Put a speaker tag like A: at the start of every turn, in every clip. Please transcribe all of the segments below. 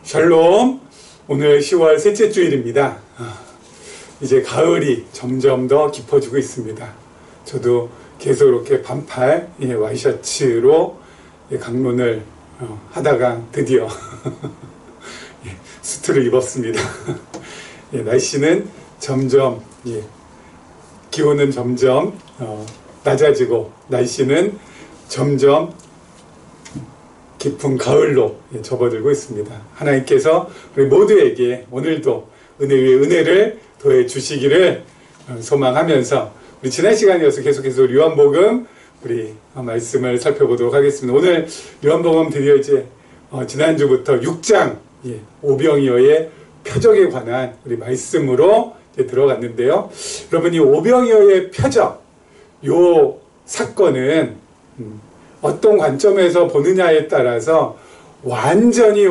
A: 샬롬. 오늘 10월 셋째 주일입니다. 이제 가을이 점점 더 깊어지고 있습니다. 저도 계속 이렇게 반팔 와이셔츠로 강론을 하다가 드디어 수트를 입었습니다. 날씨는 점점 기온은 점점 낮아지고 날씨는 점점 깊은 가을로 접어들고 있습니다. 하나님께서 우리 모두에게 오늘도 은혜 위에 은혜를 더해 주시기를 소망하면서 우리 지난 시간이어서 계속해서 요한복음 우리 말씀을 살펴보도록 하겠습니다. 오늘 요한복음 드디어 이제 지난주부터 6장 오병이어의 표적에 관한 우리 말씀으로 이제 들어갔는데요. 여러분, 이 오병이어의 표적, 요 사건은 어떤 관점에서 보느냐에 따라서 완전히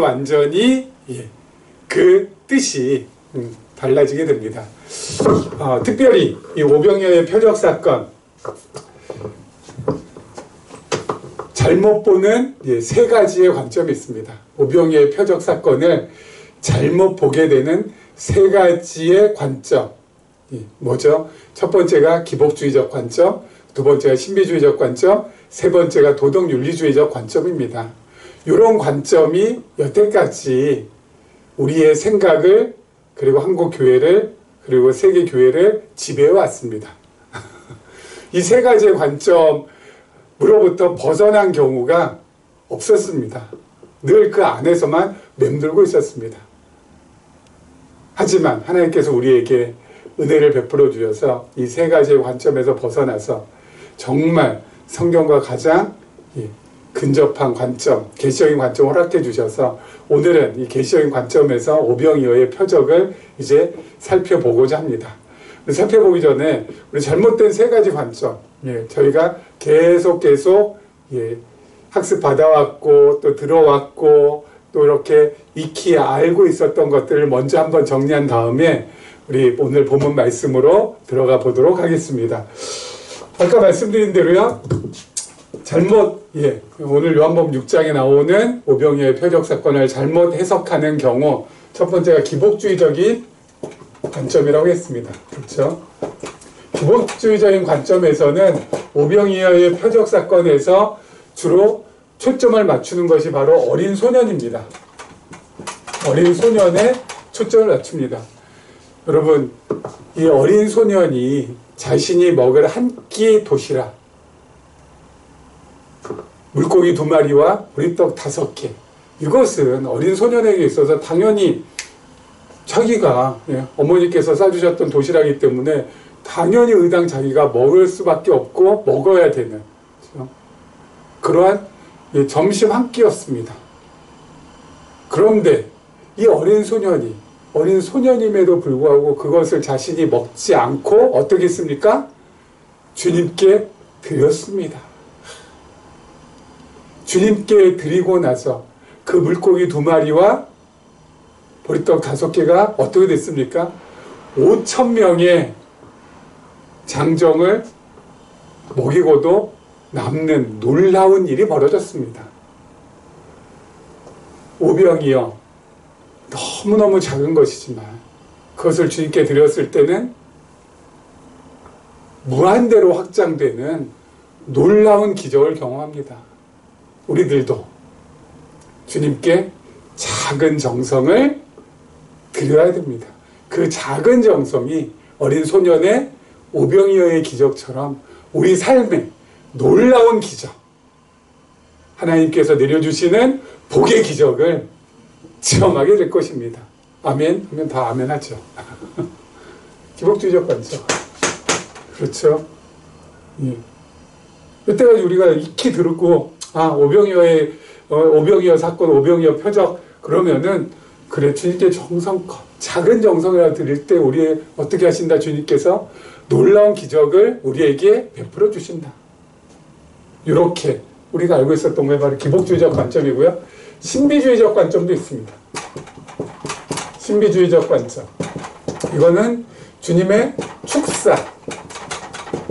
A: 그 뜻이 달라지게 됩니다. 특별히 이 오병이어의 표적 사건, 잘못 보는 세 가지의 관점이 있습니다. 오병이어의 표적 사건을 잘못 보게 되는 세 가지의 관점. 뭐죠? 첫 번째가 기복주의적 관점, 두 번째가 신비주의적 관점, 세 번째가 도덕윤리주의적 관점입니다. 이런 관점이 여태까지 우리의 생각을, 그리고 한국 교회를, 그리고 세계 교회를 지배해 왔습니다. 이 세 가지의 관점으로부터 벗어난 경우가 없었습니다. 늘 그 안에서만 맴돌고 있었습니다. 하지만 하나님께서 우리에게 은혜를 베풀어 주셔서 이 세 가지의 관점에서 벗어나서 정말 성경과 가장 근접한 관점, 계시적인 관점을 허락해 주셔서 오늘은 이 계시적인 관점에서 오병이어의 표적을 이제 살펴보고자 합니다. 살펴보기 전에 우리 잘못된 세 가지 관점, 저희가 계속 학습받아왔고 또 들어왔고 또 이렇게 익히 알고 있었던 것들을 먼저 한번 정리한 다음에 우리 오늘 본문 말씀으로 들어가 보도록 하겠습니다. 아까 말씀드린 대로요, 오늘 요한복음 6장에 나오는 오병이어의 표적 사건을 잘못 해석하는 경우, 첫 번째가 기복주의적인 관점이라고 했습니다. 그렇죠? 기복주의적인 관점에서는 오병이어의 표적 사건에서 주로 초점을 맞추는 것이 바로 어린 소년입니다. 어린 소년에 초점을 맞춥니다. 여러분, 이 어린 소년이 자신이 먹을 한 끼 도시락, 물고기 2마리와 보리떡 5개, 이것은 어린 소년에게 있어서 당연히 자기가 어머니께서 싸주셨던 도시락이기 때문에 당연히 의당 자기가 먹을 수밖에 없고 먹어야 되는 그러한 점심 한 끼였습니다. 그런데 이 어린 소년임에도 불구하고 그것을 자신이 먹지 않고 어떻게 했습니까? 주님께 드렸습니다. 주님께 드리고 나서 그 물고기 2마리와 보리떡 5개가 어떻게 됐습니까? 5,000명의 장정을 먹이고도 남는 놀라운 일이 벌어졌습니다. 오병이어, 너무너무 작은 것이지만 그것을 주님께 드렸을 때는 무한대로 확장되는 놀라운 기적을 경험합니다. 우리들도 주님께 작은 정성을 드려야 됩니다. 그 작은 정성이 어린 소년의 오병이어의 기적처럼 우리 삶에 놀라운 기적, 하나님께서 내려주시는 복의 기적을 체험하게 될 것입니다. 아멘? 하면 다 아멘 하죠. 기복주의적 관점. 그렇죠? 이때까지 우리가 익히 들었고, 오병이어 사건, 오병이어 표적, 그러면은, 그래, 주님께 정성껏, 작은 정성이라도 드릴 때 우리 어떻게 하신다? 주님께서 놀라운 기적을 우리에게 베풀어 주신다. 이렇게 우리가 알고 있었던 게 바로 기복주의적 관점이고요. 신비주의적 관점도 있습니다. 신비주의적 관점. 이거는 주님의 축사.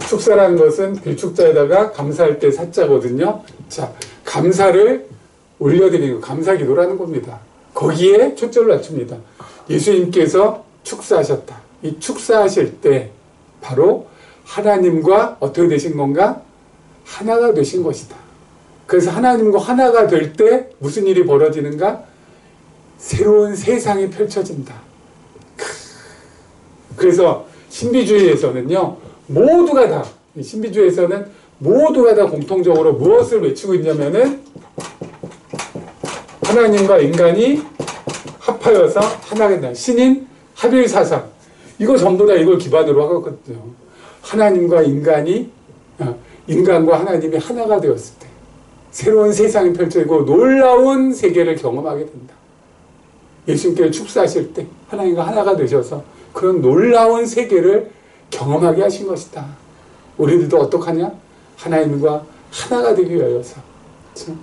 A: 축사라는 것은 빌축자에다가 감사할 때 사자거든요. 자, 감사를 올려드리는 거, 감사 기도라는 겁니다. 거기에 초점을 맞춥니다. 예수님께서 축사하셨다. 이 축사하실 때 바로 하나님과 어떻게 되신 건가? 하나가 되신 것이다. 그래서 하나님과 하나가 될 때 무슨 일이 벌어지는가? 새로운 세상이 펼쳐진다. 그래서 신비주의에서는요, 신비주의에서는 모두가 다 공통적으로 무엇을 외치고 있냐면은 하나님과 인간이 합하여서 하나가 된다. 신인 합일사상. 이거 전부 다 이걸 기반으로 하거든요. 하나님과 인간과 하나님이 하나가 되었을 때 새로운 세상이 펼쳐지고 놀라운 세계를 경험하게 된다. 예수님께서 축사하실 때 하나님과 하나가 되셔서 그런 놀라운 세계를 경험하게 하신 것이다. 우리들도 어떡하냐? 하나님과 하나가 되기 위하여서, 그렇죠?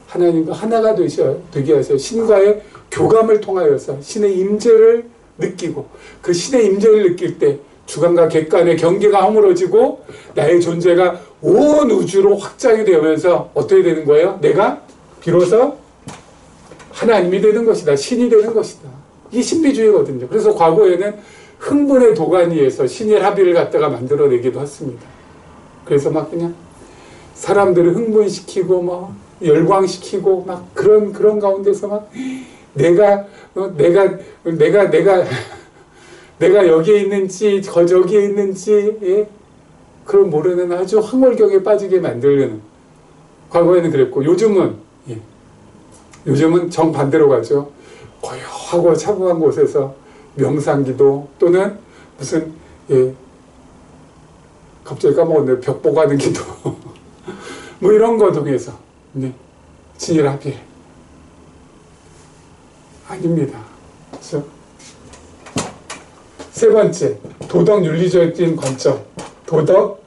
A: 하나님과 하나가 되게 하셔서 신과의 교감을 통하여서 신의 임재를 느끼고, 그 신의 임재를 느낄 때 주관과 객관의 경계가 허물어지고 나의 존재가 온 우주로 확장이 되면서 어떻게 되는 거예요? 내가 비로소 하나님이 되는 것이다. 신이 되는 것이다. 이게 신비주의거든요. 그래서 과거에는 흥분의 도가니에서 신의 합의를 갖다가 만들어내기도 했습니다. 그래서 막 그냥 사람들을 흥분시키고 막 열광시키고 막 그런 가운데서 막 내가 여기에 있는지 저기에 있는지, 예? 그런 모르는 아주 황홀경에 빠지게 만들려는, 과거에는 그랬고 요즘은 정반대로 가죠. 고요하고 차분한 곳에서 명상기도 또는 무슨, 예, 갑자기 까먹었네요. 벽보가는 기도 뭐 이런 거 통해서, 네, 진일합일 아닙니다. 그렇죠? 세 번째, 도덕 윤리적인 관점. 도덕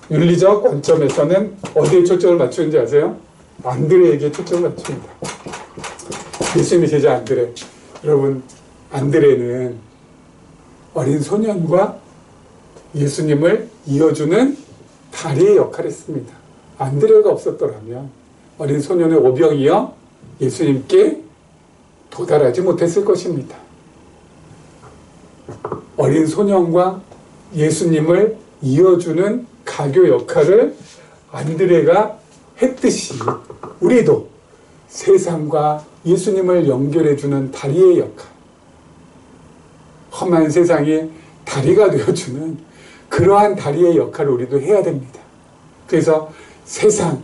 A: 윤리적 관점에서는 어디에 초점을 맞추는지 아세요? 안드레에게 초점을 맞춥니다. 예수님의 제자 안드레. 여러분, 안드레는 어린 소년과 예수님을 이어주는 다리의 역할을 했습니다. 안드레가 없었더라면 어린 소년의 오병이어 예수님께 도달하지 못했을 것입니다. 어린 소년과 예수님을 이어주는 가교 역할을 안드레가 했듯이 우리도 세상과 예수님을 연결해주는 다리의 역할, 험한 세상에 다리가 되어주는 그러한 다리의 역할을 우리도 해야 됩니다. 그래서 세상,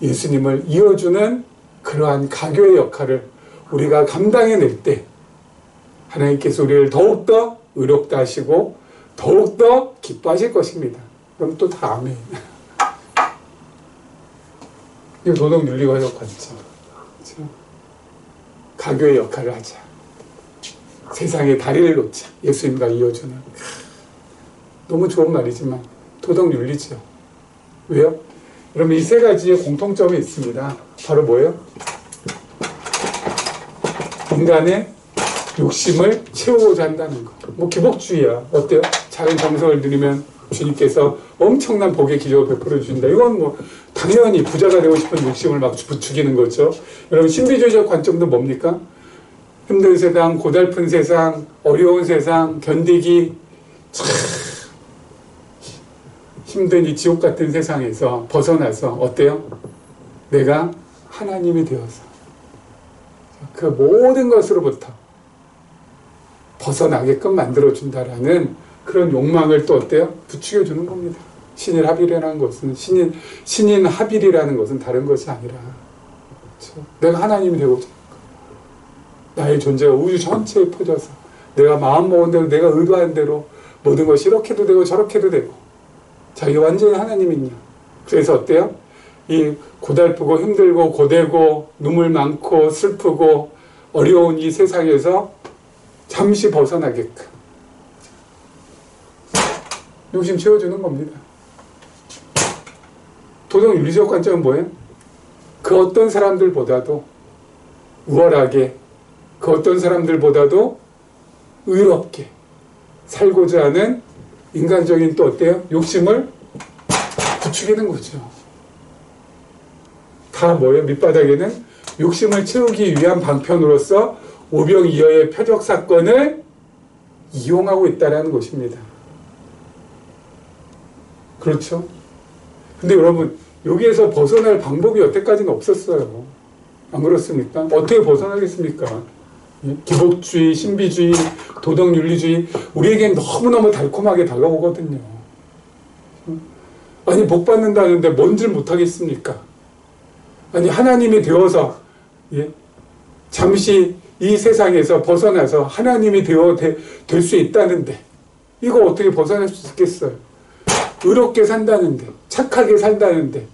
A: 예수님을 이어주는 그러한 가교의 역할을 우리가 감당해낼 때 하나님께서 우리를 더욱더 의롭다 하시고 더욱더 기뻐하실 것입니다. 그럼 또 다 아멘. 이 도덕 윤리와 관점. 그렇죠? 가교의 역할을 하자. 세상에 다리를 놓자. 예수님과 이어주는. 너무 좋은 말이지만 도덕 윤리죠. 왜요? 여러분, 이 세 가지의 공통점이 있습니다. 바로 뭐예요? 인간의 욕심을 채우고자 한다는 거. 뭐 기복주의야. 어때요? 작은 정성을 들이면 주님께서 엄청난 복의 기적을 베풀어 주신다. 이건 뭐 당연히 부자가 되고 싶은 욕심을 막 부추기는 거죠. 여러분, 신비주의적 관점도 뭡니까? 힘든 세상, 고달픈 세상, 어려운 세상 견디기 참 힘든 이 지옥 같은 세상에서 벗어나서 어때요? 내가 하나님이 되어서 그 모든 것으로부터 벗어나게끔 만들어준다라는 그런 욕망을 또 어때요? 부추겨주는 겁니다. 신인 합일이라는 것은 신인 합일이라는 것은 다른 것이 아니라, 그렇죠? 내가 하나님이 되고자 하는 것. 나의 존재가 우주 전체에 퍼져서 내가 마음 먹은 대로 내가 의도한 대로 모든 것이 이렇게도 되고 저렇게도 되고 자기가 완전히 하나님이냐. 그래서 어때요? 이 고달프고 힘들고 고되고 눈물 많고 슬프고 어려운 이 세상에서 잠시 벗어나게끔 욕심 채워주는 겁니다. 도덕 윤리적 관점은 뭐예요? 그 어떤 사람들보다도 우월하게, 그 어떤 사람들보다도 의롭게 살고자 하는 인간적인 또 어때요? 욕심을 부추기는 거죠. 다 뭐예요? 밑바닥에는 욕심을 채우기 위한 방편으로서 오병이어의 표적 사건을 이용하고 있다는 것입니다. 그렇죠? 근데 여러분, 여기에서 벗어날 방법이 여태까지는 없었어요. 안 그렇습니까? 어떻게 벗어나겠습니까? 기복주의, 신비주의, 도덕윤리주의, 우리에겐 너무너무 달콤하게 다가오거든요. 아니, 복 받는다는데 뭔 줄 못하겠습니까? 아니, 하나님이 되어서, 잠시 이 세상에서 벗어나서 하나님이 될 수 있다는데, 이거 어떻게 벗어날 수 있겠어요? 의롭게 산다는데, 착하게 산다는데,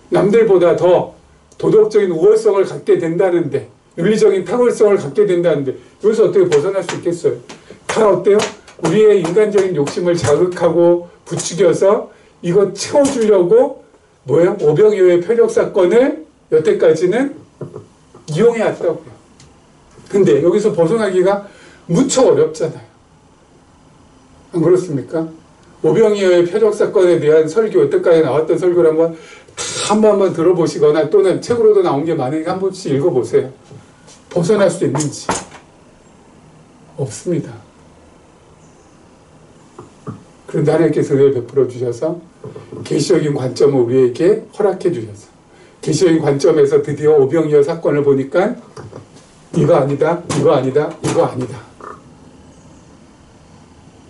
A: 남들보다 더 도덕적인 우월성을 갖게 된다는데, 윤리적인 탁월성을 갖게 된다는데, 여기서 어떻게 벗어날 수 있겠어요? 다 어때요? 우리의 인간적인 욕심을 자극하고 부추겨서 이거 채워주려고 오병이어의 표적 사건을 여태까지는 이용해 왔다고요. 근데 여기서 벗어나기가 무척 어렵잖아요. 안 그렇습니까? 오병이어의 표적 사건에 대한 설교, 여태까지 나왔던 설교를 한 번만 들어보시거나 또는 책으로도 나온 게 많으니까 한 번씩 읽어보세요. 벗어날 수 있는지. 없습니다. 그런데 하나님께서 은혜를 베풀어 주셔서 계시적인 관점을 우리에게 허락해 주셔서 계시적인 관점에서 드디어 오병이어 사건을 보니까 이거 아니다, 이거 아니다, 이거 아니다.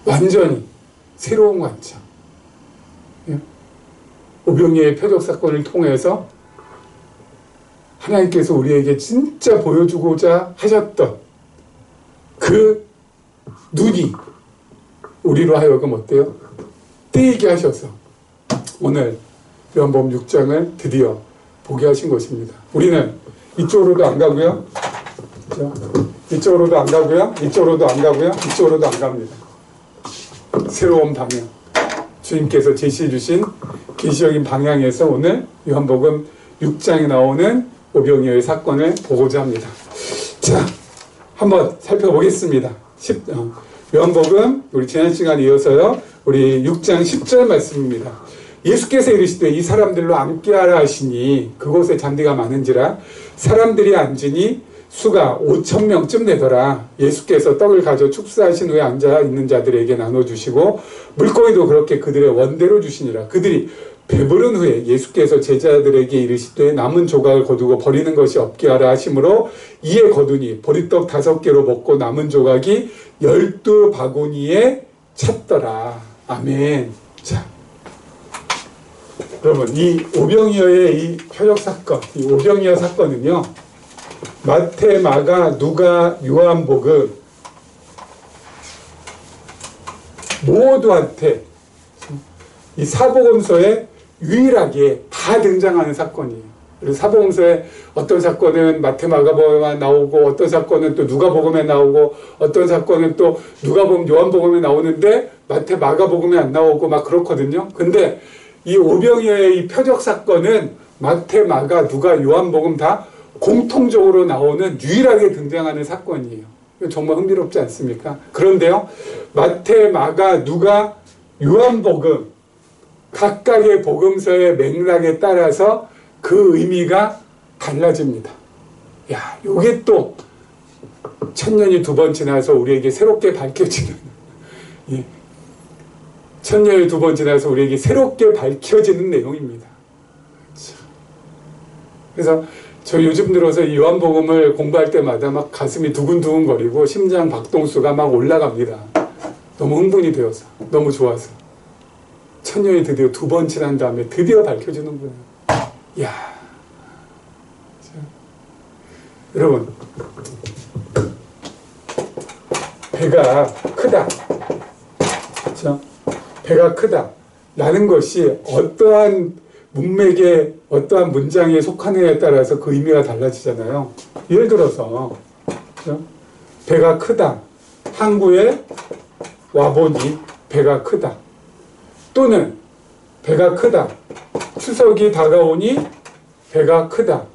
A: 완전히 새로운 관점. 오병이어의 표적 사건을 통해서 하나님께서 우리에게 진짜 보여주고자 하셨던 그 눈이 우리로 하여금 어때요? 뜨이게 하셔서 오늘 요한복음 6장을 드디어 보게 하신 것입니다. 우리는 이쪽으로도 안 가고요. 그렇죠? 이쪽으로도 안 가고요. 이쪽으로도 안 가고요. 이쪽으로도 안 갑니다. 새로운 방향. 주님께서 제시해 주신 계시적인 방향에서 오늘 요한복음 6장에 나오는 오병이어의 사건을 보고자 합니다. 자, 한번 살펴보겠습니다. 요한복음 우리 지난 시간에 이어서요. 우리 6장 10절 말씀입니다. 예수께서 이르시되 이 사람들로 함께하라 하시니 그곳에 잔디가 많은지라 사람들이 앉으니 수가 5,000명쯤 되더라. 예수께서 떡을 가져 축사하신 후에 앉아 있는 자들에게 나눠주시고 물고기도 그렇게 그들의 원대로 주시니라. 그들이 배부른 후에 예수께서 제자들에게 이르시되 남은 조각을 거두고 버리는 것이 없게 하라 하시므로 이에 거두니 보리떡 5개로 먹고 남은 조각이 12바구니에 찼더라. 아멘. 자, 여러분 이 오병이어의 이 표적 사건, 이 오병이어 사건은요, 마태, 마가, 누가, 요한복음 모두한테 이 사복음서에 유일하게 다 등장하는 사건이에요. 그래서 사복음서에 어떤 사건은 마태, 마가복음에 나오고 어떤 사건은 또 누가복음에 나오고 어떤 사건은 또 누가복음, 요한복음에 나오는데 마태, 마가복음에 안 나오고 막 그렇거든요. 근데 이 오병이어의 이 표적 사건은 마태, 마가, 누가, 요한복음 다 공통적으로 나오는 유일하게 등장하는 사건이에요. 정말 흥미롭지 않습니까? 그런데요, 마태, 마가, 누가, 요한복음 각각의 복음서의 맥락에 따라서 그 의미가 달라집니다. 야, 요게 또 천년이 2번 지나서 우리에게 새롭게 밝혀지는, 천년이 2번 지나서 우리에게 새롭게 밝혀지는 내용입니다. 그래서 저 요즘 들어서 이 요한복음을 공부할 때마다 막 가슴이 두근두근거리고 심장 박동수가 막 올라갑니다. 너무 흥분이 되어서, 너무 좋아서. 천년이 드디어 2번 지난 다음에 드디어 밝혀지는구나. 이야. 여러분, 배가 크다. 그렇죠? 배가 크다. 라는 것이 어떠한 문맥에 어떠한 문장에 속하느냐에 따라서 그 의미가 달라지잖아요. 예를 들어서 그렇죠? 배가 크다. 항구에 와보니 배가 크다. 또는 배가 크다. 추석이 다가오니 배가 크다.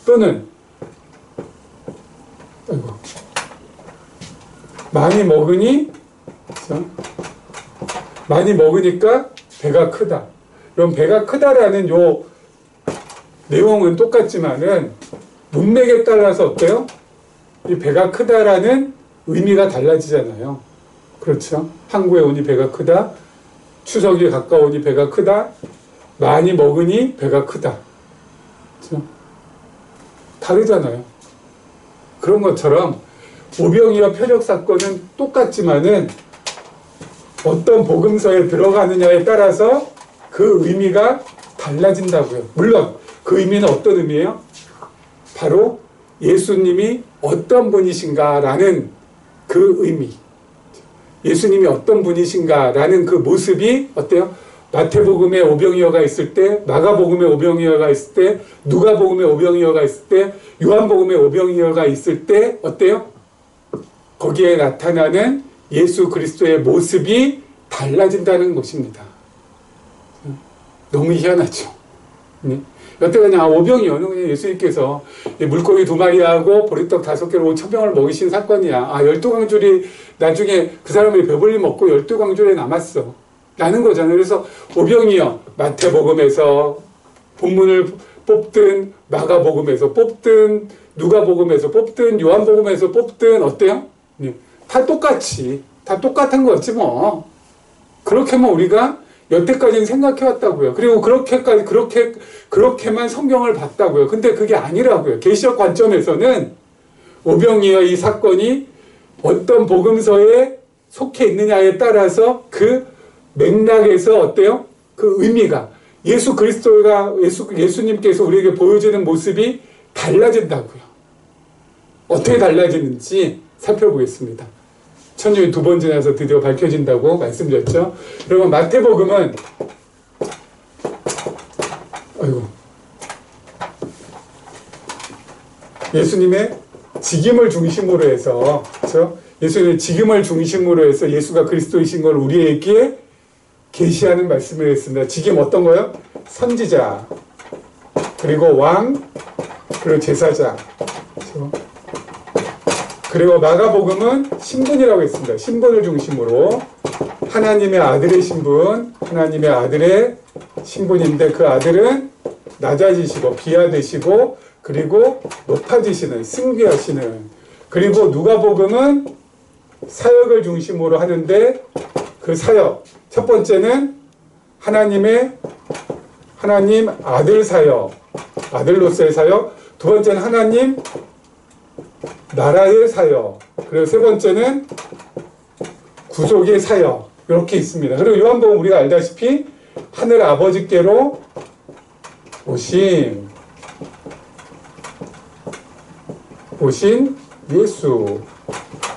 A: 또는 많이 먹으니 그렇죠? 많이 먹으니까 배가 크다. 그럼 배가 크다라는 요 내용은 똑같지만은 문맥에 따라서 어때요? 이 배가 크다라는 의미가 달라지잖아요. 그렇죠? 항구에 오니 배가 크다. 추석이 가까우니 배가 크다. 많이 먹으니 배가 크다. 그렇죠? 다르잖아요. 그런 것처럼 오병이어 표적 사건은 똑같지만은 어떤 복음서에 들어가느냐에 따라서 그 의미가 달라진다고요. 물론 그 의미는 어떤 의미예요? 바로 예수님이 어떤 분이신가라는 그 의미. 예수님이 어떤 분이신가라는 그 모습이 어때요? 마태복음에 오병이어가 있을 때, 마가복음에 오병이어가 있을 때, 누가복음에 오병이어가 있을 때, 요한복음에 오병이어가 있을 때 어때요? 거기에 나타나는 예수 그리스도의 모습이 달라진다는 것입니다. 너무 희한하죠. 여태까지 오병이어는 그냥 예수님께서 물고기 2마리하고 보리떡 5개로 5,000명을 먹이신 사건이야. 12광줄이 나중에 그 사람이 배불리 먹고 12광줄에 남았어. 라는 거잖아요. 그래서 오병이어 마태복음에서 본문을 뽑든 마가복음에서 뽑든 누가복음에서 뽑든 요한복음에서 뽑든 어때요? 다 똑같이 다 똑같은 거지 뭐. 그렇게만 우리가 여태까지는 생각해왔다고요. 그리고 그렇게만 성경을 봤다고요. 근데 그게 아니라고요. 계시적 관점에서는 오병이어 이 사건이 어떤 복음서에 속해 있느냐에 따라서 그 맥락에서 어때요? 그 의미가 예수 그리스도가 예수님께서 우리에게 보여주는 모습이 달라진다고요. 어떻게 달라지는지 살펴보겠습니다. 천년이 2번 지나서 드디어 밝혀진다고 말씀드렸죠. 여러분 마태복음은 예수님의 직임을 중심으로 해서 그렇죠? 예수님의 직임을 중심으로 해서 예수가 그리스도이신 걸 우리에게 계시하는 말씀을 했습니다. 직임 어떤 거요? 선지자, 그리고 왕, 그리고 제사자. 그렇죠? 그리고 마가복음은 신분이라고 했습니다. 신분을 중심으로 하나님의 아들의 신분, 하나님의 아들의 신분인데 그 아들은 낮아지시고 비하되시고 그리고 높아지시는, 승귀하시는. 그리고 누가복음은 사역을 중심으로 하는데 그 사역 첫 번째는 하나님 아들 사역, 아들로서의 사역. 두 번째는 하나님 나라의 사역. 그리고 세 번째는 구속의 사역. 이렇게 있습니다. 그리고 요한복음 우리가 알다시피 하늘 아버지께로 오신 예수.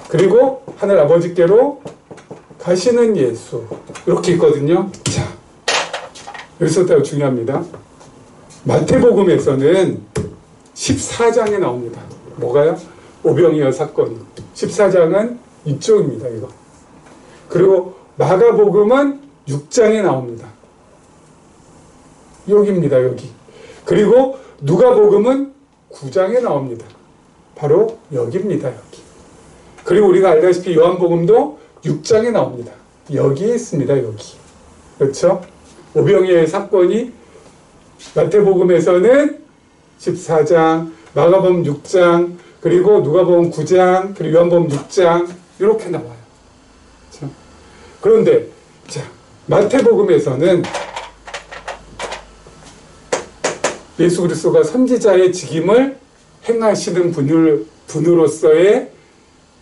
A: 그리고 하늘 아버지께로 가시는 예수. 이렇게 있거든요. 자, 여기서부터 중요합니다. 마태복음에서는 14장에 나옵니다. 뭐가요? 오병이어 사건. 14장은 이쪽입니다. 이거. 그리고 마가복음은 6장에 나옵니다. 여기입니다. 여기. 그리고 누가복음은 9장에 나옵니다. 바로 여기입니다. 여기. 그리고 우리가 알다시피 요한복음도 6장에 나옵니다. 여기에 있습니다. 여기. 그렇죠? 오병이어의 사건이 마태복음에서는 14장, 마가복음 6장, 그리고 누가복음 9장, 그리고 요한복음 6장 이렇게 나와요. 그렇죠? 그런데 자, 마태복음에서는 예수 그리스도가 선지자의 직임을 행하시는 분으로서의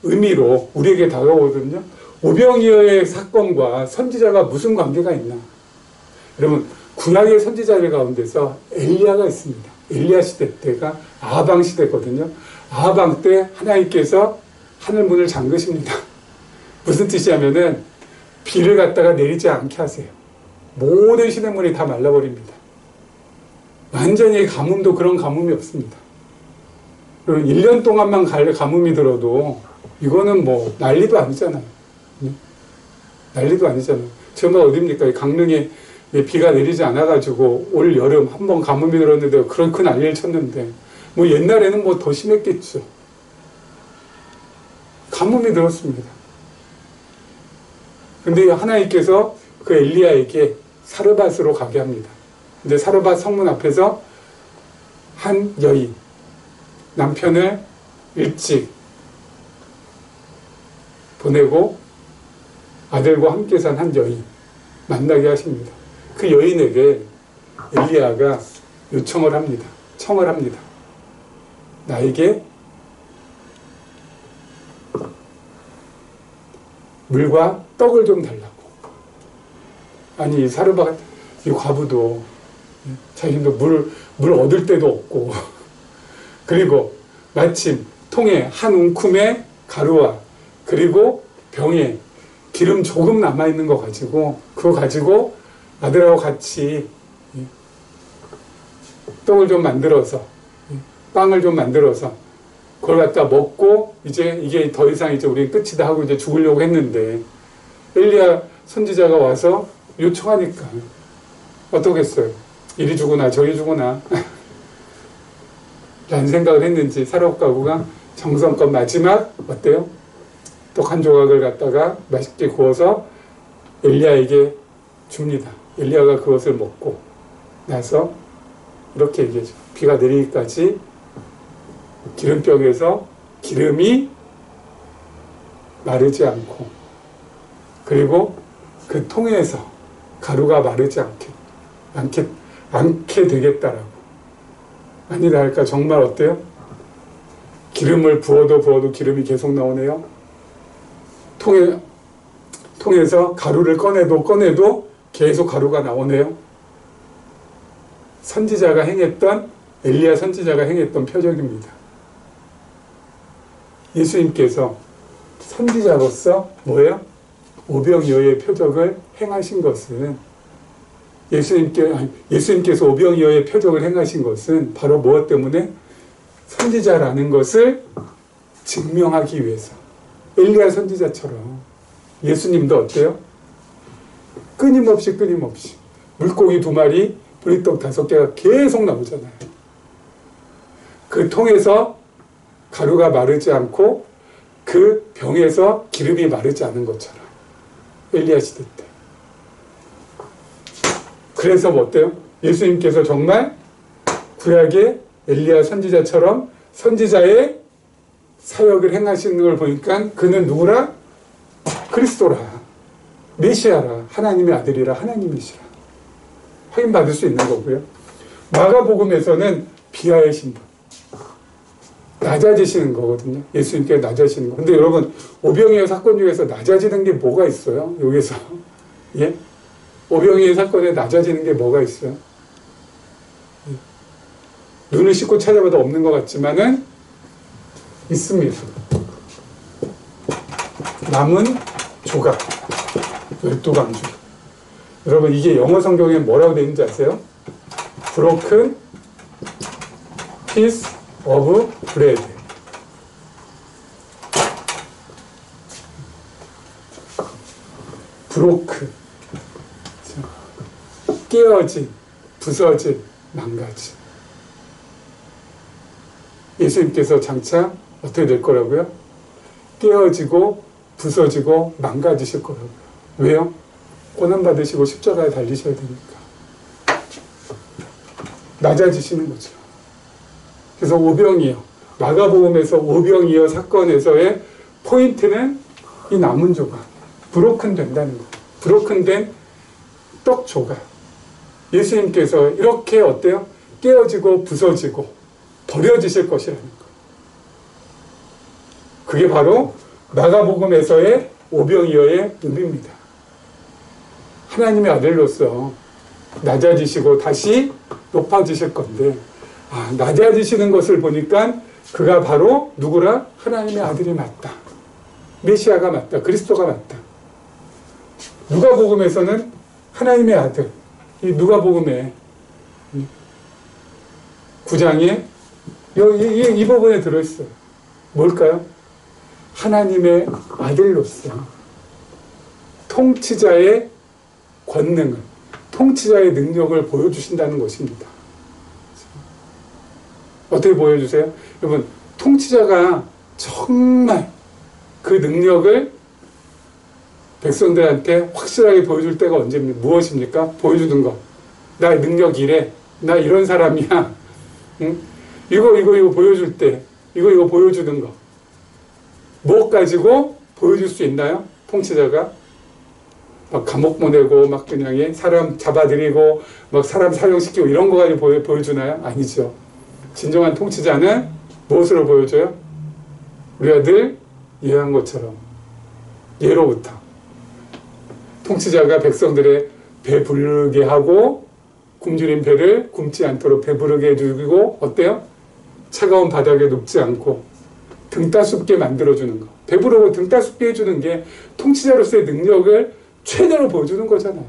A: 의미로 우리에게 다가오거든요. 오병이어의 사건과 선지자가 무슨 관계가 있나? 여러분, 구약의 선지자들 가운데서 엘리야가 있습니다. 엘리야 시대 때가 아하방 시대거든요. 아하방 때 하나님께서 하늘문을 잠그십니다. 무슨 뜻이냐면은 비를 갖다가 내리지 않게 하세요. 모든 시냇물이 다 말라버립니다. 완전히 가뭄도 그런 가뭄이 없습니다. 그리고 1년 동안만 가뭄이 들어도 이거는 뭐 난리도 아니잖아요. 난리도 아니잖아요. 정말 어딥니까? 강릉에 비가 내리지 않아가지고 올 여름 한 번 가뭄이 들었는데 그런 큰 난리를 쳤는데 뭐 옛날에는 뭐 더 심했겠죠. 가뭄이 들었습니다. 근데 하나님께서 그 엘리야에게 사르밧으로 가게 합니다. 근데 사르밧 성문 앞에서 한 여인, 남편을 일찍 보내고 아들과 함께 산 한 여인 만나게 하십니다. 그 여인에게 엘리야가 요청을 합니다. 청을 합니다. 나에게 물과 떡을 좀 달라고. 아니, 이 사르밧, 이 과부도 자신도 물 얻을 데도 없고 그리고 마침 통에 한 움큼의 가루와 그리고 병에 기름 조금 남아있는 거 가지고 그거 가지고 아들하고 같이 떡을 좀 만들어서 빵을 좀 만들어서 그걸 갖다 먹고 이제 이게 더 이상 이제 우리 끝이다 하고 이제 죽으려고 했는데 엘리야 선지자가 와서 요청하니까 어떠겠어요? 이리 주구나 저리 주구나 라는 생각을 했는지 사르밧 과부가 정성껏 마지막 어때요? 떡 한 조각을 갖다가 맛있게 구워서 엘리야에게 줍니다. 엘리야가 그것을 먹고 나서 이렇게 얘기하죠. 비가 내리기까지 기름병에서 기름이 마르지 않고 그리고 그 통에서 가루가 마르지 않게 되겠다라고. 아니다 할까 정말 어때요? 기름을 부어도 기름이 계속 나오네요. 통에서 가루를 꺼내도 계속 가루가 나오네요. 엘리야 선지자가 행했던 표적입니다. 예수님께서 선지자로서 뭐예요? 오병이어의 표적을 행하신 것은 예수님께서 오병이어의 표적을 행하신 것은 바로 무엇 때문에? 선지자라는 것을 증명하기 위해서. 엘리야 선지자처럼 예수님도 어때요? 끊임없이 물고기 2마리, 보리떡 5개가 계속 나오잖아요. 그 통에서 가루가 마르지 않고 그 병에서 기름이 마르지 않은 것처럼 엘리야 시대 때. 그래서 뭐 어때요? 예수님께서 정말 구약의 엘리야 선지자처럼 선지자의 사역을 행하시는 걸 보니까 그는 누구라? 그리스도라. 메시아라. 하나님의 아들이라. 하나님이시라. 확인받을 수 있는 거고요. 마가복음에서는 비하의 신분. 낮아지시는 거거든요. 예수님께 낮아지시는 거. 근데 여러분, 오병이어 사건 중에서 낮아지는 게 뭐가 있어요? 여기서. 예? 오병이어 사건에 낮아지는 게 뭐가 있어요? 눈을 씻고 찾아봐도 없는 것 같지만은 있습니다. 남은 조각 12강주. 여러분 이게 영어 성경에 뭐라고 되어 있는지 아세요? Broken piece of bread. broken 깨어진, 부서진, 망가진. 예수님께서 장차 어떻게 될 거라고요? 깨어지고 부서지고 망가지실 거라고요. 왜요? 고난받으시고 십자가에 달리셔야 되니까. 낮아지시는 거죠. 그래서 오병이어, 마가복음에서 오병이어 사건에서의 포인트는 이 남은 조각, 브로큰 된다는 거. 브로큰 된 떡 조각. 예수님께서 이렇게 어때요? 깨어지고 부서지고 버려지실 것이라는 거. 그게 바로 마가복음에서의 오병이어의 의미입니다. 하나님의 아들로서 낮아지시고 다시 높아지실 건데, 낮아지시는 것을 보니까 그가 바로 누구라? 하나님의 아들이 맞다. 메시아가 맞다. 그리스도가 맞다. 누가복음에서는 하나님의 아들, 이 누가복음의 9장에 이 부분에 들어있어요. 뭘까요? 하나님의 아들로서 통치자의 권능을, 통치자의 능력을 보여주신다는 것입니다. 어떻게 보여주세요? 여러분, 통치자가 정말 그 능력을 백성들한테 확실하게 보여줄 때가 언제입니까? 무엇입니까? 보여주는 거. 나 능력 이래. 나 이런 사람이야. 응? 이거 보여줄 때, 이거 보여주는 거. 뭐 가지고 보여줄 수 있나요? 통치자가? 막 감옥 보내고, 막 그냥 사람 잡아들이고, 막 사람 사형시키고 이런 거 가지고 보여주나요? 아니죠. 진정한 통치자는 무엇으로 보여줘요? 우리가 늘 이해한 것처럼. 예로부터. 통치자가 백성들의 배부르게 하고, 굶주린 배를 굶지 않도록 배부르게 해주고, 어때요? 차가운 바닥에 눕지 않고 등 따숩게 만들어주는 거. 배부르고 등 따숩게 해주는 게 통치자로서의 능력을 최대로 보여주는 거잖아요.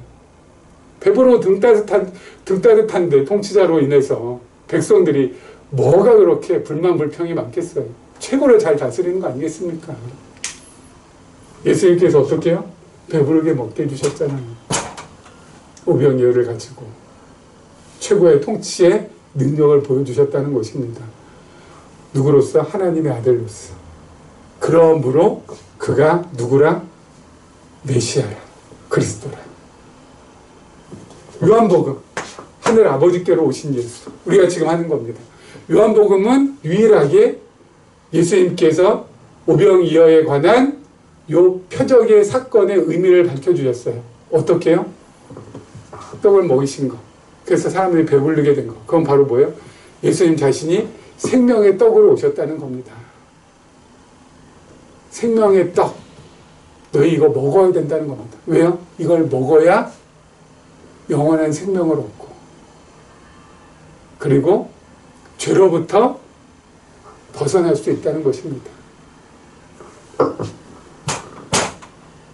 A: 배부르고 등 따뜻한데 통치자로 인해서 백성들이 뭐가 그렇게 불만불평이 많겠어요. 최고를 잘 다스리는 거 아니겠습니까? 예수님께서 어떻게 해요? 배부르게 먹게 해주셨잖아요. 오병이어를 가지고 최고의 통치의 능력을 보여주셨다는 것입니다. 누구로서? 하나님의 아들로서. 그러므로 그가 누구라? 메시아라. 그리스도라. 요한복음. 하늘 아버지께로 오신 예수. 우리가 지금 하는 겁니다. 요한복음은 유일하게 예수님께서 오병이어에 관한 요 표적의 사건의 의미를 밝혀주셨어요. 어떻게 해요? 떡을 먹이신 거. 그래서 사람들이 배부르게 된 거. 그건 바로 뭐예요? 예수님 자신이 생명의 떡으로 오셨다는 겁니다. 생명의 떡. 너희 이거 먹어야 된다는 겁니다. 왜요? 이걸 먹어야 영원한 생명을 얻고, 그리고 죄로부터 벗어날 수 있다는 것입니다.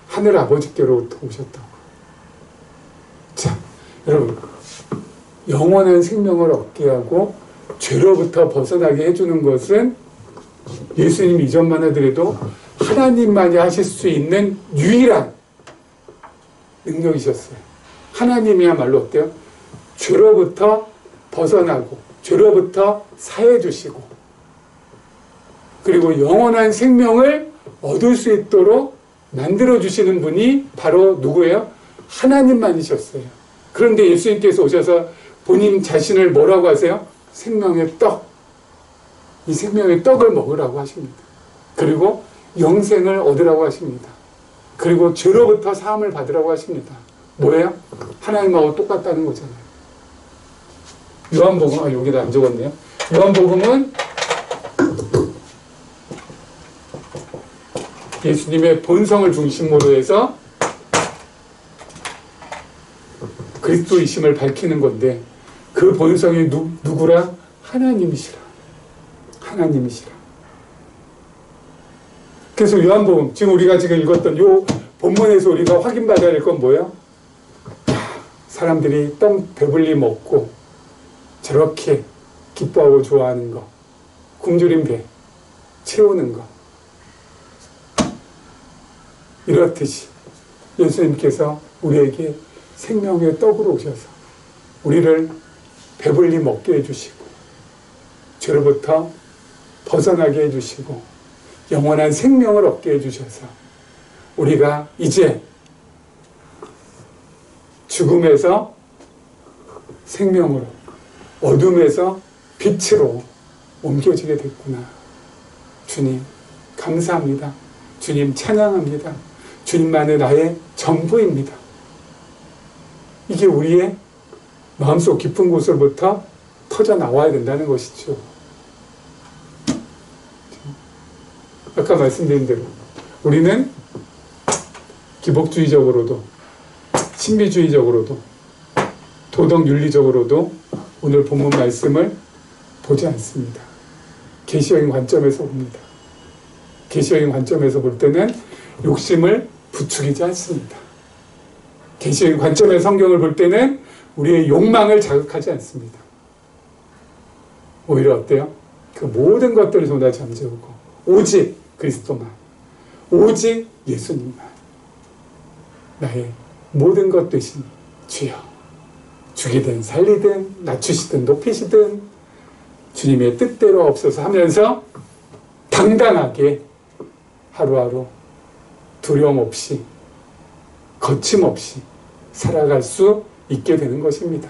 A: 하늘 아버지께로부터 오셨다고. 자, 여러분, 영원한 생명을 얻게 하고 죄로부터 벗어나게 해주는 것은 예수님 이전만 하더라도 하나님만이 하실 수 있는 유일한 능력이셨어요. 하나님이야말로 어때요? 죄로부터 벗어나고 죄로부터 사해 주시고, 그리고 영원한 생명을 얻을 수 있도록 만들어 주시는 분이 바로 누구예요? 하나님만이셨어요. 그런데 예수님께서 오셔서 본인 자신을 뭐라고 하세요? 생명의 떡. 이 생명의 떡을 먹으라고 하십니다. 그리고 영생을 얻으라고 하십니다. 그리고 죄로부터 사함을 받으라고 하십니다. 뭐예요? 하나님하고 똑같다는 거잖아요. 요한복음, 여기다 안 적었네요. 요한복음은 예수님의 본성을 중심으로 해서 그리스도이심을 밝히는 건데, 그 본성이 누구라? 하나님이시라. 하나님이시라. 그래서 요한복음, 지금 우리가 지금 읽었던 요 본문에서 우리가 확인받아야 할 건 뭐예요? 사람들이 떡 배불리 먹고 저렇게 기뻐하고 좋아하는 거, 굶주린 배 채우는 거, 이렇듯이 예수님께서 우리에게 생명의 떡으로 오셔서 우리를 배불리 먹게 해주시고 죄로부터 벗어나게 해주시고 영원한 생명을 얻게 해주셔서 우리가 이제 죽음에서 생명으로, 어둠에서 빛으로 옮겨지게 됐구나. 주님 감사합니다. 주님 찬양합니다. 주님만이 나의 전부입니다. 이게 우리의 마음속 깊은 곳으로부터 터져 나와야 된다는 것이죠. 아까 말씀드린 대로 우리는 기복주의적으로도 신비주의적으로도 도덕윤리적으로도 오늘 본문 말씀을 보지 않습니다. 계시적인 관점에서 봅니다. 계시적인 관점에서 볼 때는 욕심을 부추기지 않습니다. 계시적인 관점의 성경을 볼 때는 우리의 욕망을 자극하지 않습니다. 오히려 어때요? 그 모든 것들을 쏟아 잠재우고 오직 그리스도만, 오직 예수님만, 나의 모든 것 되신 주여, 죽이든 살리든 낮추시든 높이시든 주님의 뜻대로 없어서 하면서 당당하게 하루하루 두려움 없이 거침없이 살아갈 수 있게 되는 것입니다.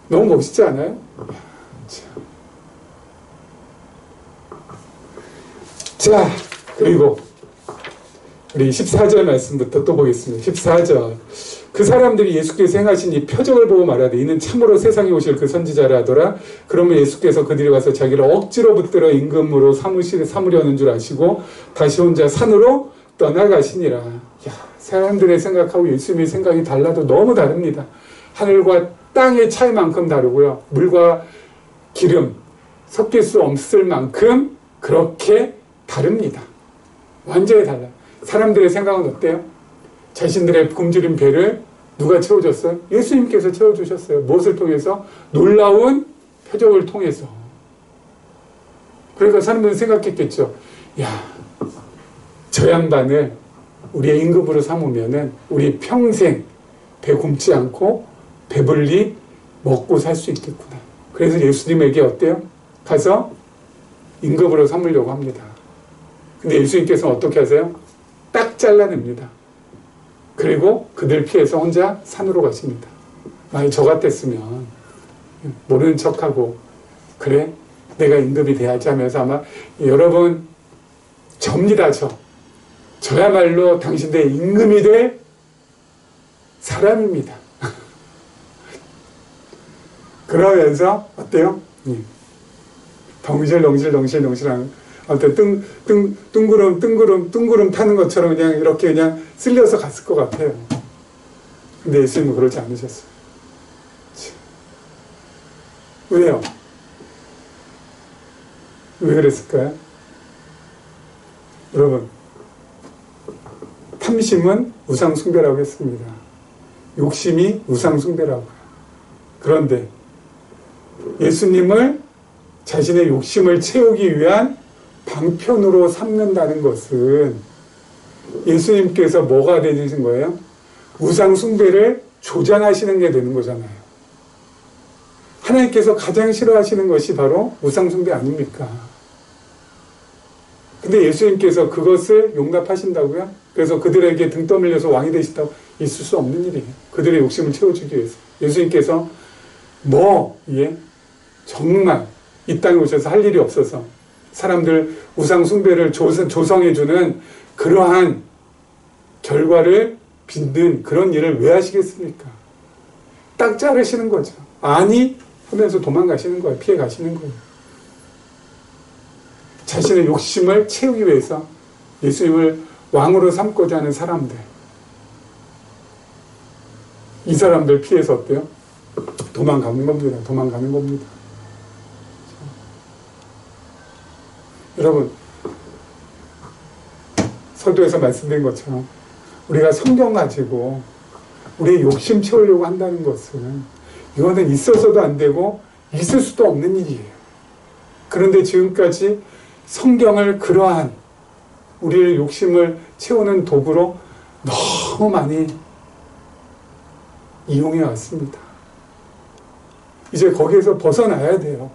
A: 너무 멋있지 않아요? 자, 그리고 우리 14절 말씀부터 또 보겠습니다. 14절. 그 사람들이 예수께서 행하신 이 표적을 보고 말하되 이는 참으로 세상에 오실 그 선지자라 하더라. 그러면 예수께서 그들이 와서 자기를 억지로 붙들어 임금으로 삼으려는 줄 아시고 다시 혼자 산으로 떠나가시니라. 야, 사람들의 생각하고 예수님의 생각이 달라도 너무 다릅니다. 하늘과 땅의 차이만큼 다르고요. 물과 기름 섞일 수 없을 만큼 그렇게 다릅니다. 완전히 달라요. 사람들의 생각은 어때요? 자신들의 굶주린 배를 누가 채워줬어요? 예수님께서 채워주셨어요. 무엇을 통해서? 놀라운 표적을 통해서. 그러니까 사람들은 생각했겠죠. 야, 저 양반을 우리의 임금으로 삼으면은 우리 평생 배 굶지 않고 배불리 먹고 살 수 있겠구나. 그래서 예수님에게 어때요? 가서 임금으로 삼으려고 합니다. 근데 예수님께서는 어떻게 하세요? 딱 잘라냅니다. 그리고 그들 피해서 혼자 산으로 가십니다. 만약 저 같았으면 모르는 척하고 그래? 내가 임금이 돼야지 하면서 아마 여러분 접니다. 저야말로 당신들의 임금이 될 사람입니다. 그러면서 어때요? 덩실덩실하는 아무튼 뜬구름 타는 것처럼 그냥 이렇게 그냥 쓸려서 갔을 것 같아요. 근데 예수님은 그러지 않으셨어요. 왜요? 왜 그랬을까요? 여러분, 탐심은 우상숭배라고 했습니다. 욕심이 우상숭배라고요. 그런데 예수님을 자신의 욕심을 채우기 위한 방편으로 삼는다는 것은 예수님께서 뭐가 되신 거예요? 우상 숭배를 조장하시는 게 되는 거잖아요. 하나님께서 가장 싫어하시는 것이 바로 우상 숭배 아닙니까? 근데 예수님께서 그것을 용납하신다고요? 그래서 그들에게 등 떠밀려서 왕이 되시다고? 있을 수 없는 일이에요. 그들의 욕심을 채워주기 위해서. 예수님께서 정말 이 땅에 오셔서 할 일이 없어서 사람들 우상 숭배를 조성해주는 그러한 결과를 빚는 그런 일을 왜 하시겠습니까? 딱 자르시는 거죠. 아니 하면서 도망가시는 거예요. 피해 가시는 거예요. 자신의 욕심을 채우기 위해서 예수님을 왕으로 삼고자 하는 사람들, 이 사람들 피해서 어때요? 도망가는 겁니다. 여러분, 서두에서 말씀드린 것처럼 우리가 성경 가지고 우리의 욕심 채우려고 한다는 것은 이거는 있어서도 안 되고 있을 수도 없는 일이에요. 그런데 지금까지 성경을 그러한 우리의 욕심을 채우는 도구로 너무 많이 이용해 왔습니다. 이제 거기에서 벗어나야 돼요.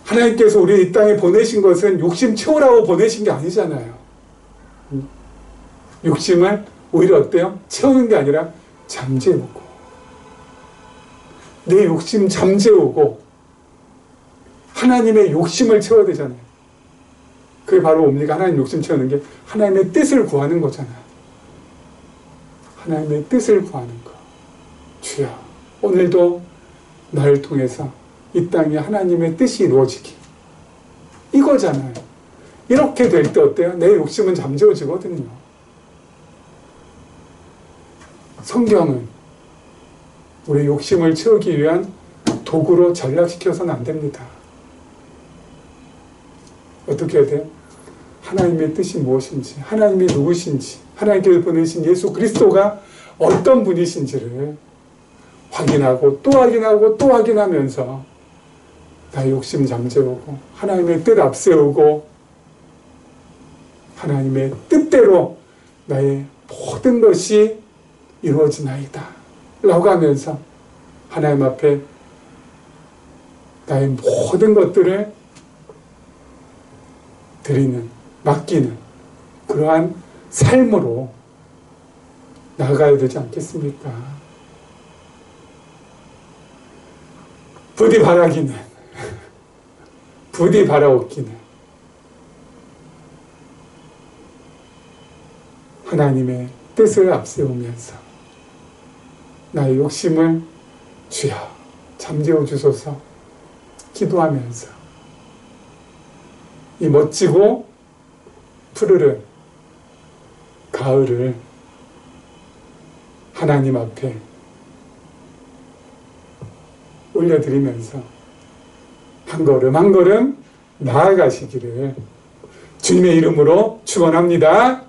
A: 하나님께서 우리 이 땅에 보내신 것은 욕심 채우라고 보내신 게 아니잖아요. 욕심을 오히려 어때요? 채우는 게 아니라 잠재우고, 내 욕심 잠재우고 하나님의 욕심을 채워야 되잖아요. 그게 바로 뭡니까? 하나님 욕심 채우는 게 하나님의 뜻을 구하는 거잖아요. 하나님의 뜻을 구하는 거. 주여, 오늘도 나를 통해서 이 땅에 하나님의 뜻이 이루어지기. 이거잖아요. 이렇게 될 때 어때요? 내 욕심은 잠재워지거든요. 성경은 우리 욕심을 채우기 위한 도구로 전락시켜서는 안 됩니다. 어떻게 해야 돼요? 하나님의 뜻이 무엇인지, 하나님이 누구신지, 하나님께서 보내신 예수 그리스도가 어떤 분이신지를 확인하고 또 확인하고 또 확인하면서 나의 욕심 잠재우고 하나님의 뜻 앞세우고 하나님의 뜻대로 나의 모든 것이 이루어지나이다 라고 하면서 하나님 앞에 나의 모든 것들을 드리는, 맡기는 그러한 삶으로 나아가야 되지 않겠습니까? 부디 바라기는, 부디 바라옵기는 하나님의 뜻을 앞세우면서 나의 욕심을 주여 잠재워 주소서 기도하면서 이 멋지고 푸르른 가을을 하나님 앞에 올려드리면서 한 걸음 한 걸음 나아가시기를 주님의 이름으로 축원합니다.